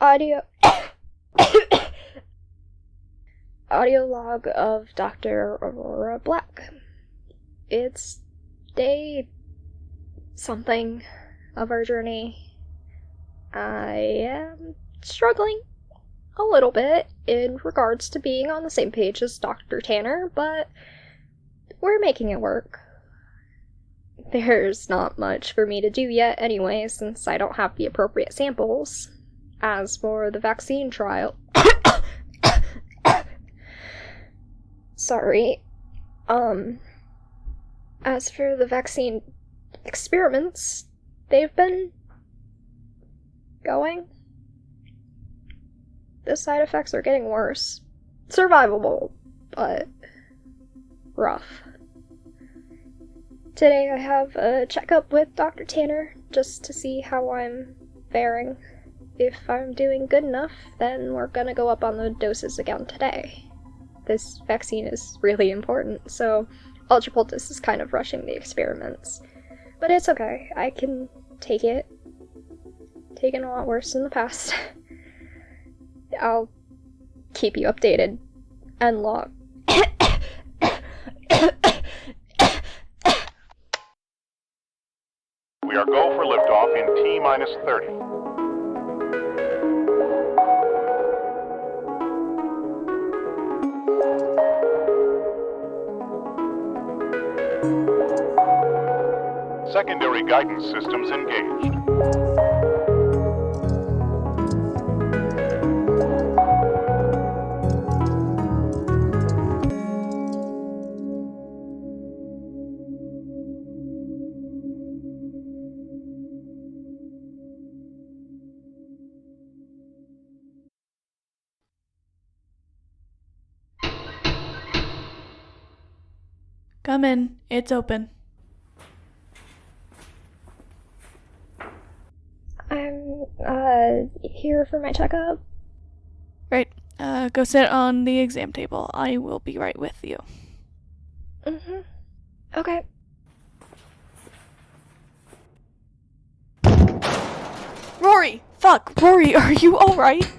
Audio audio log of Dr. Aurora Black. It's day something of our journey. I am struggling a little bit in regards to being on the same page as Dr. Tanner, but we're making it work. There's not much for me to do yet anyway, since I don't have the appropriate samples. As for the vaccine trial... Sorry. As for the vaccine experiments, they've been going. The side effects are getting worse. Survivable, but rough. Today I have a checkup with Dr. Tanner, just to see how I'm faring. If I'm doing good enough, then we're gonna go up on the doses again today. This vaccine is really important, so Ultra Poultice is kind of rushing the experiments. But it's okay, I can take it. Taken a lot worse in the past. I'll keep you updated and log. We are go for liftoff in T-minus 30. Secondary guidance systems engaged. Come in, it's open. I'm, here for my checkup. Right, go sit on the exam table. I will be right with you. Okay. Rory! Fuck! Rory, are you alright?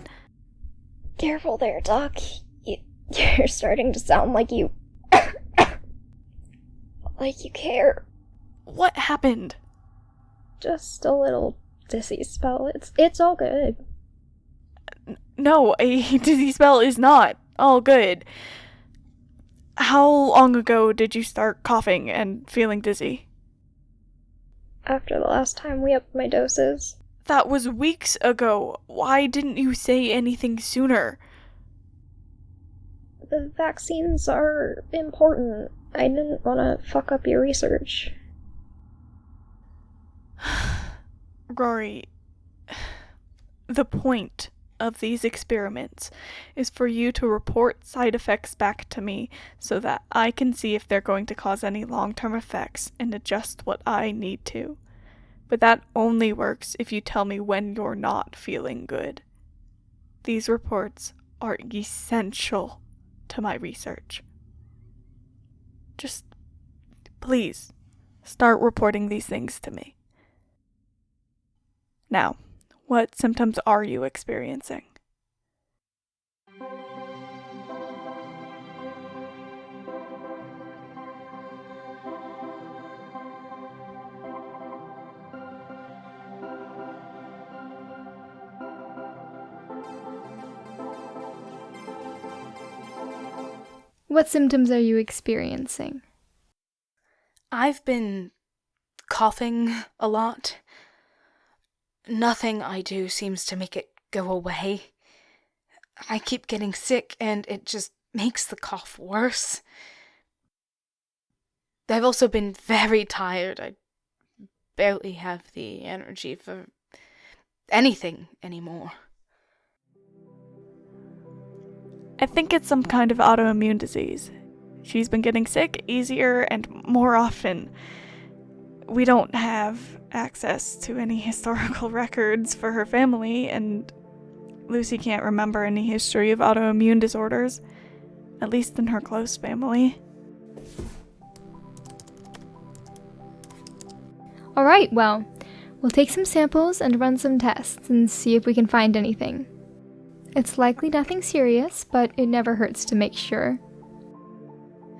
Careful there, Doc. You're starting to sound like you... like you care. What happened? Just a little dizzy spell. It's all good. No, a dizzy spell is not all good. How long ago did you start coughing and feeling dizzy? After the last time we upped my doses. That was weeks ago. Why didn't you say anything sooner? The vaccines are important. I didn't want to fuck up your research. Rory, the point of these experiments is for you to report side effects back to me so that I can see if they're going to cause any long-term effects and adjust what I need to. But that only works if you tell me when you're not feeling good. These reports are essential to my research. Just, please, start reporting these things to me. Now, what symptoms are you experiencing? What symptoms are you experiencing? I've been coughing a lot. Nothing I do seems to make it go away. I keep getting sick and it just makes the cough worse. I've also been very tired. I barely have the energy for anything anymore. I think it's some kind of autoimmune disease. She's been getting sick easier and more often. We don't have access to any historical records for her family, and Lucy can't remember any history of autoimmune disorders, at least in her close family. Alright, well, we'll take some samples and run some tests and see if we can find anything. It's likely nothing serious, but it never hurts to make sure.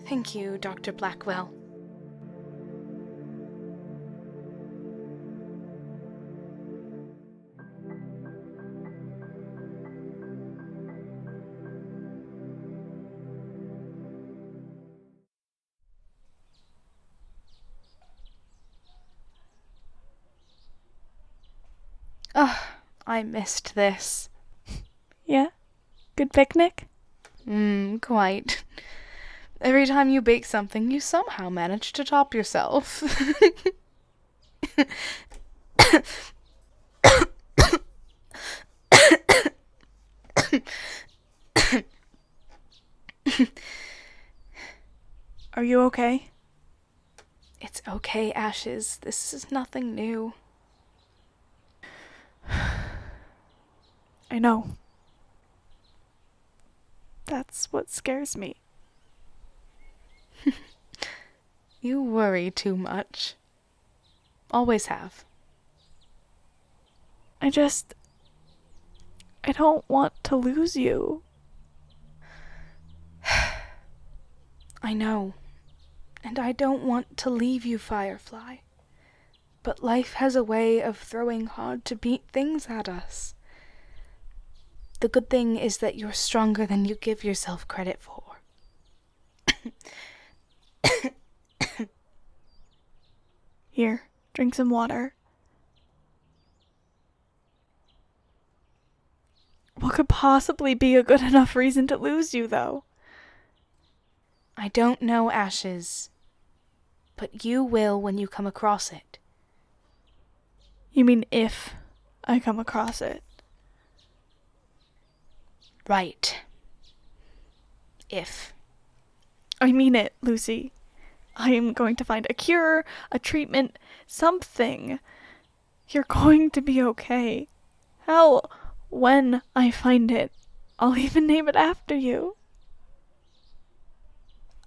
Thank you, Dr. Blackwell. Ugh, I missed this. Yeah? Good picnic? Quite. Every time you bake something, you somehow manage to top yourself. Are you okay? It's okay, Ashes. This is nothing new. I know. That's what scares me. You worry too much. Always have. I don't want to lose you. I know. And I don't want to leave you, Firefly. But life has a way of throwing hard-to-beat things at us. The good thing is that you're stronger than you give yourself credit for. Here, drink some water. What could possibly be a good enough reason to lose you, though? I don't know, Ashes. But you will when you come across it. You mean if I come across it? Right. If. I mean it, Lucy. I am going to find a cure, a treatment, something. You're going to be okay. Hell, when I find it, I'll even name it after you.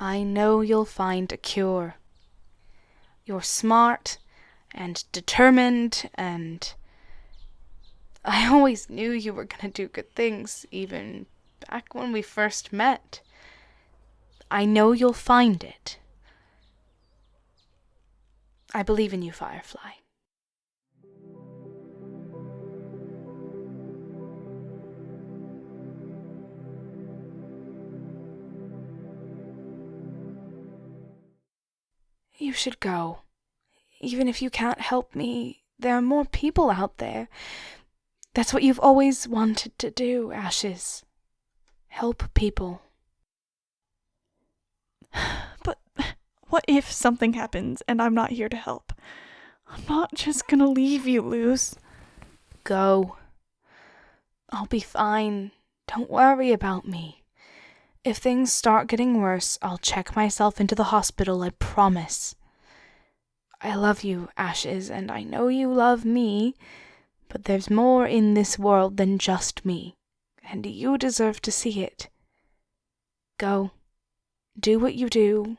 I know you'll find a cure. You're smart and determined, and I always knew you were gonna do good things, even back when we first met. I know you'll find it. I believe in you, Firefly. You should go. Even if you can't help me, there are more people out there. That's what you've always wanted to do, Ashes. Help people. But what if something happens and I'm not here to help? I'm not just gonna leave you, Luz. Go. I'll be fine. Don't worry about me. If things start getting worse, I'll check myself into the hospital, I promise. I love you, Ashes, and I know you love me, but there's more in this world than just me, and you deserve to see it. Go. Do what you do,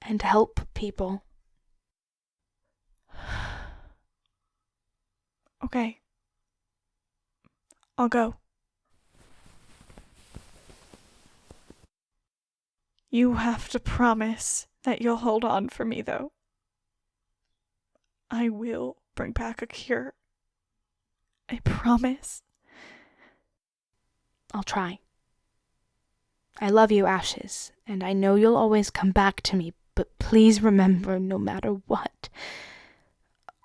and help people. Okay. I'll go. You have to promise that you'll hold on for me, though. I will bring back a cure. I promise. I'll try. I love you, Ashes, and I know you'll always come back to me, but please remember, no matter what,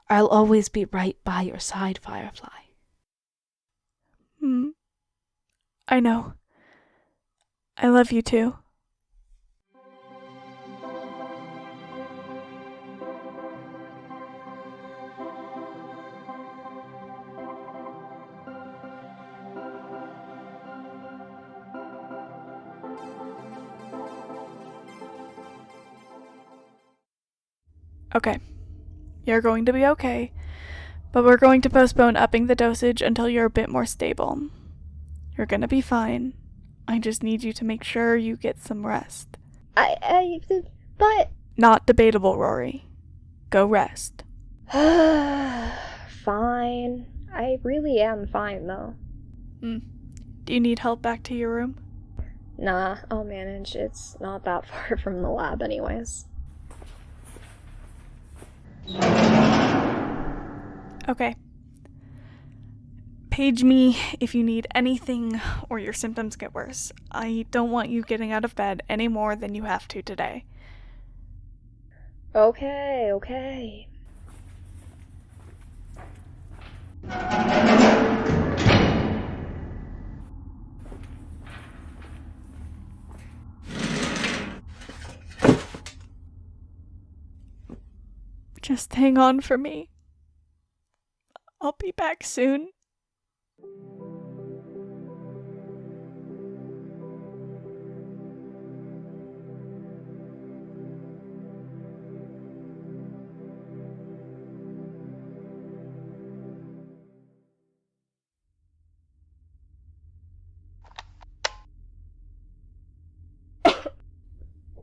I'll always be right by your side, Firefly. I know. I love you too. Okay. You're going to be okay, but we're going to postpone upping the dosage until you're a bit more stable. You're gonna be fine. I just need you to make sure you get some rest. But... Not debatable, Rory. Go rest. Fine. I really am fine, though. Do you need help back to your room? Nah, I'll manage. It's not that far from the lab anyways. Okay. Page me if you need anything or your symptoms get worse. I don't want you getting out of bed any more than you have to today. Okay. Just hang on for me. I'll be back soon.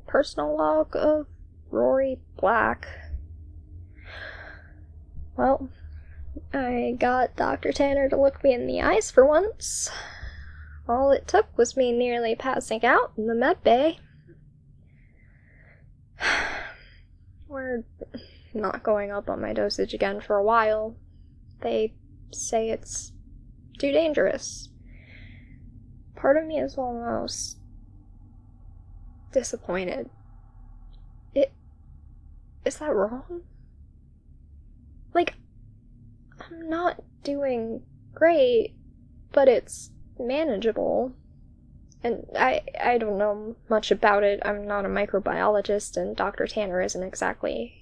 Personal log of Rory Black. Well, I got Dr. Tanner to look me in the eyes for once. All it took was me nearly passing out in the med bay. We're not going up on my dosage again for a while. They say it's too dangerous. Part of me is almost disappointed. Is that wrong? Like, I'm not doing great, but it's manageable. And I don't know much about it. I'm not a microbiologist, and Dr. Tanner isn't exactly.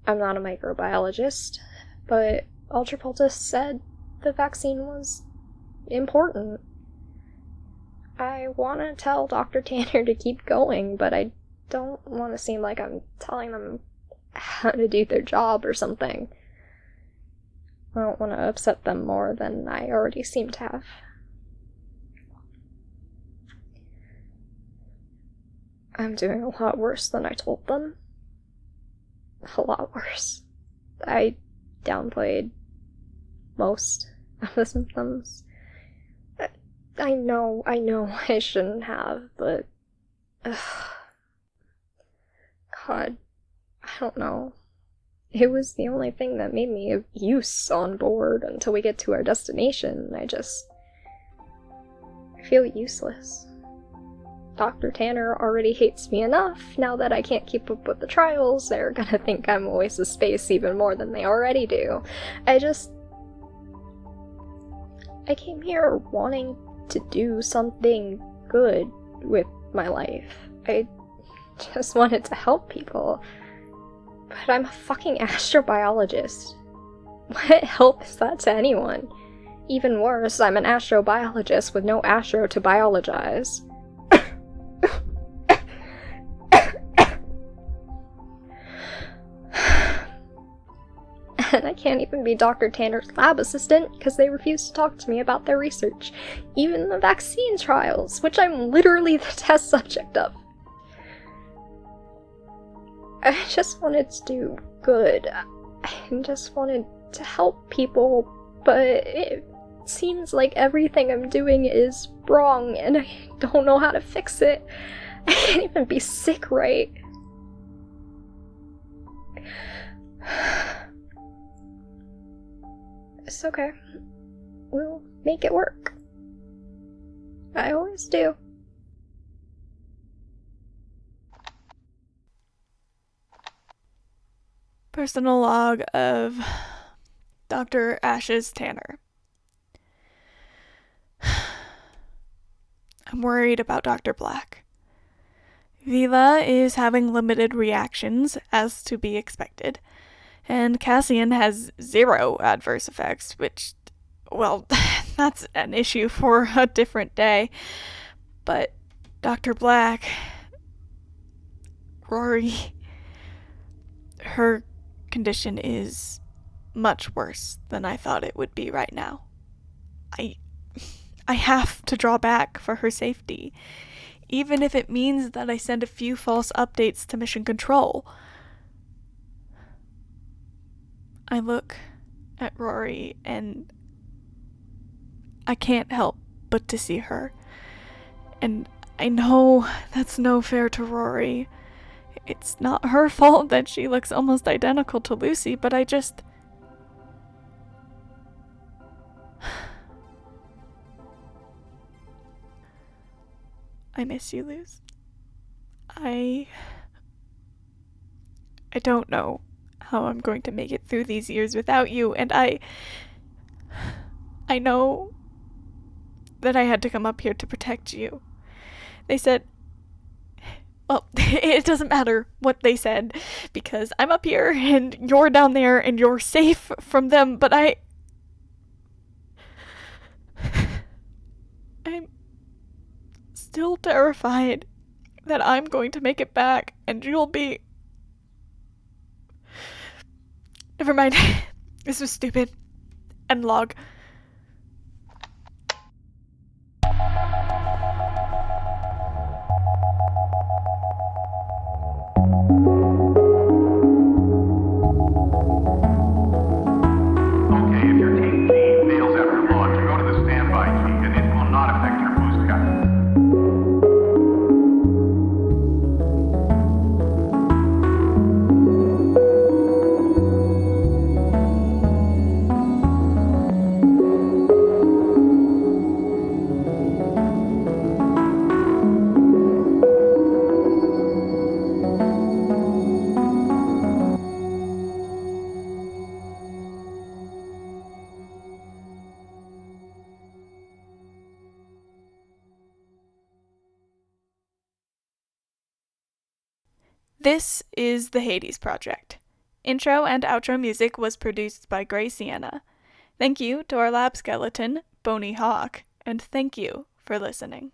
I'm not a microbiologist, but Ultrapultus said the vaccine was important. I want to tell Dr. Tanner to keep going, but I don't want to seem like I'm telling them how to do their job or something. I don't want to upset them more than I already seem to have. I'm doing a lot worse than I told them. A lot worse. I downplayed most of the symptoms. I know I shouldn't have, but... God, I don't know. It was the only thing that made me of use on board until we get to our destination. I feel useless. Dr. Tanner already hates me enough. Now that I can't keep up with the trials, they're gonna think I'm a waste of space even more than they already do. I came here wanting to do something good with my life. I just wanted to help people. But I'm a fucking astrobiologist. What help is that to anyone? Even worse, I'm an astrobiologist with no astro to biologize. And I can't even be Dr. Tanner's lab assistant because they refuse to talk to me about their research. Even the vaccine trials, which I'm literally the test subject of. I just wanted to do good. I just wanted to help people, but it seems like everything I'm doing is wrong and I don't know how to fix it. I can't even be sick right. It's okay. We'll make it work. I always do. Personal log of Dr. Ashes Tanner. I'm worried about Dr. Black. Vila is having limited reactions, as to be expected, and Cassian has 0 adverse effects, which, well, that's an issue for a different day. But Dr. Black, Rory, her condition is much worse than I thought it would be right now. I have to draw back for her safety, even if it means that I send a few false updates to Mission Control. I look at Rory and I can't help but to see her. And I know that's no fair to Rory. It's not her fault that she looks almost identical to Lucy, but I miss you, Luz. I don't know how I'm going to make it through these years without you, and I know that I had to come up here to protect you. They said, well, it doesn't matter what they said, because I'm up here and you're down there and you're safe from them, but I'm still terrified that I'm going to make it back and you'll be... Never mind. This was stupid. End log. Okay, if your team G fails after launch, go to the standby key and it will not affect your boost guidance. This is the Hades Project. Intro and outro music was produced by Gray Sienna. Thank you to our lab skeleton, Bony Hawk, and thank you for listening.